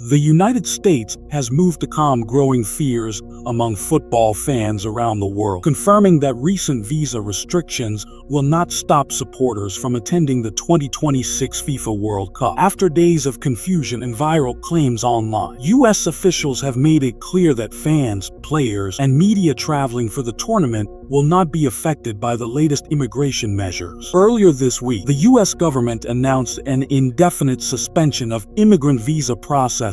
The United States has moved to calm growing fears among football fans around the world, confirming that recent visa restrictions will not stop supporters from attending the 2026 FIFA World Cup. After days of confusion and viral claims online, U.S. officials have made it clear that fans, players, and media traveling for the tournament will not be affected by the latest immigration measures. Earlier this week, the U.S. government announced an indefinite suspension of immigrant visa processing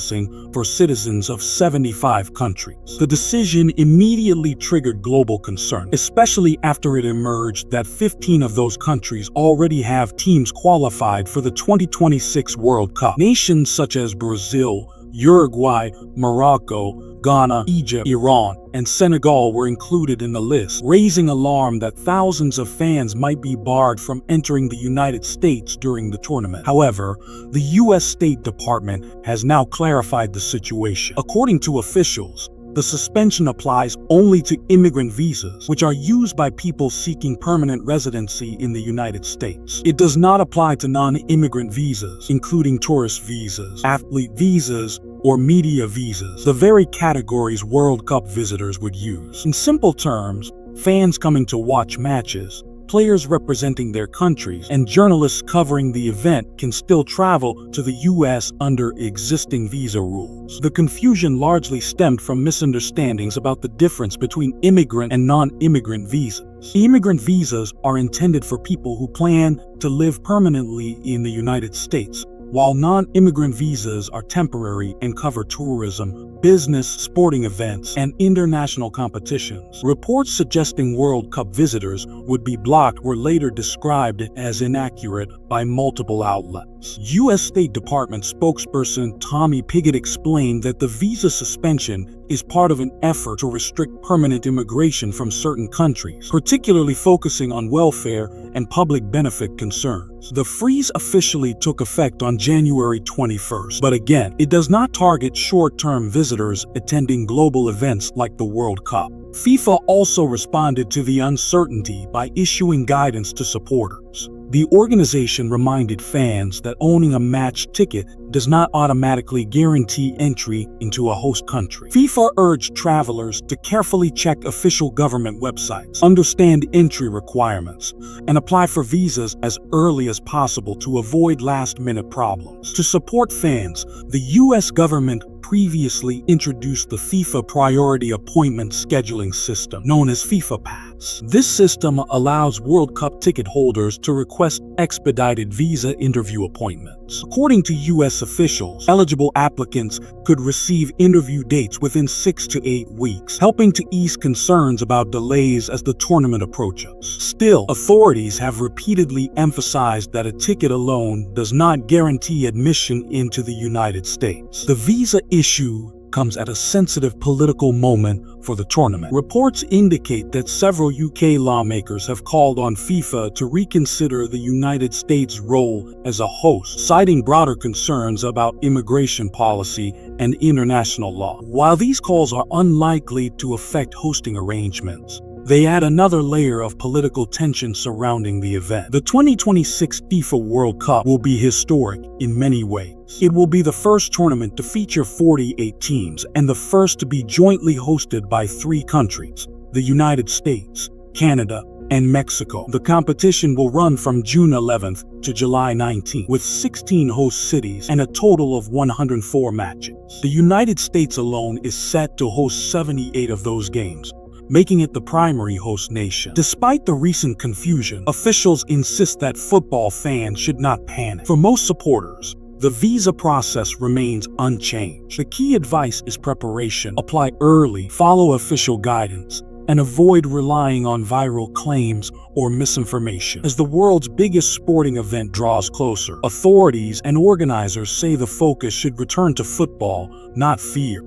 for citizens of 75 countries. The decision immediately triggered global concern, especially after it emerged that 15 of those countries already have teams qualified for the 2026 World Cup. Nations such as Brazil, Uruguay, Morocco, Ghana, Egypt, Iran, and Senegal were included in the list, raising alarm that thousands of fans might be barred from entering the United States during the tournament. However, the U.S. State Department has now clarified the situation. According to officials, the suspension applies only to immigrant visas, which are used by people seeking permanent residency in the United States. It does not apply to non-immigrant visas, including tourist visas, athlete visas, or media visas, the very categories World Cup visitors would use. In simple terms, fans coming to watch matches, players representing their countries, and journalists covering the event can still travel to the U.S. under existing visa rules. The confusion largely stemmed from misunderstandings about the difference between immigrant and non-immigrant visas. Immigrant visas are intended for people who plan to live permanently in the United States, while non-immigrant visas are temporary and cover tourism, business, sporting events, and international competitions. Reports suggesting World Cup visitors would be blocked were later described as inaccurate by multiple outlets. U.S. State Department spokesperson Tommy Pigott explained that the visa suspension is part of an effort to restrict permanent immigration from certain countries, particularly focusing on welfare and public benefit concerns. The freeze officially took effect on January 21st, but again, it does not target short-term visitors attending global events like the World Cup. FIFA also responded to the uncertainty by issuing guidance to supporters. The organization reminded fans that owning a match ticket does not automatically guarantee entry into a host country. FIFA urged travelers to carefully check official government websites, understand entry requirements, and apply for visas as early as possible to avoid last-minute problems. To support fans, the U.S. government previously introduced the FIFA Priority Appointment Scheduling System, known as FIFA Pass. This system allows World Cup ticket holders to request expedited visa interview appointments. According to U.S. officials, eligible applicants could receive interview dates within 6 to 8 weeks, helping to ease concerns about delays as the tournament approaches. Still, authorities have repeatedly emphasized that a ticket alone does not guarantee admission into the United States. The visa issue comes at a sensitive political moment for the tournament. Reports indicate that several UK lawmakers have called on FIFA to reconsider the United States' role as a host, citing broader concerns about immigration policy and international law. While these calls are unlikely to affect hosting arrangements, they add another layer of political tension surrounding the event. The 2026 FIFA World Cup will be historic in many ways. It will be the first tournament to feature 48 teams and the first to be jointly hosted by 3 countries: the United States, Canada, and Mexico. The competition will run from June 11th to July 19th, with 16 host cities and a total of 104 matches. The United States alone is set to host 78 of those games, making it the primary host nation. Despite the recent confusion, officials insist that football fans should not panic. For most supporters, the visa process remains unchanged. The key advice is preparation. Apply early, follow official guidance, and avoid relying on viral claims or misinformation. As the world's biggest sporting event draws closer, authorities and organizers say the focus should return to football, not fear.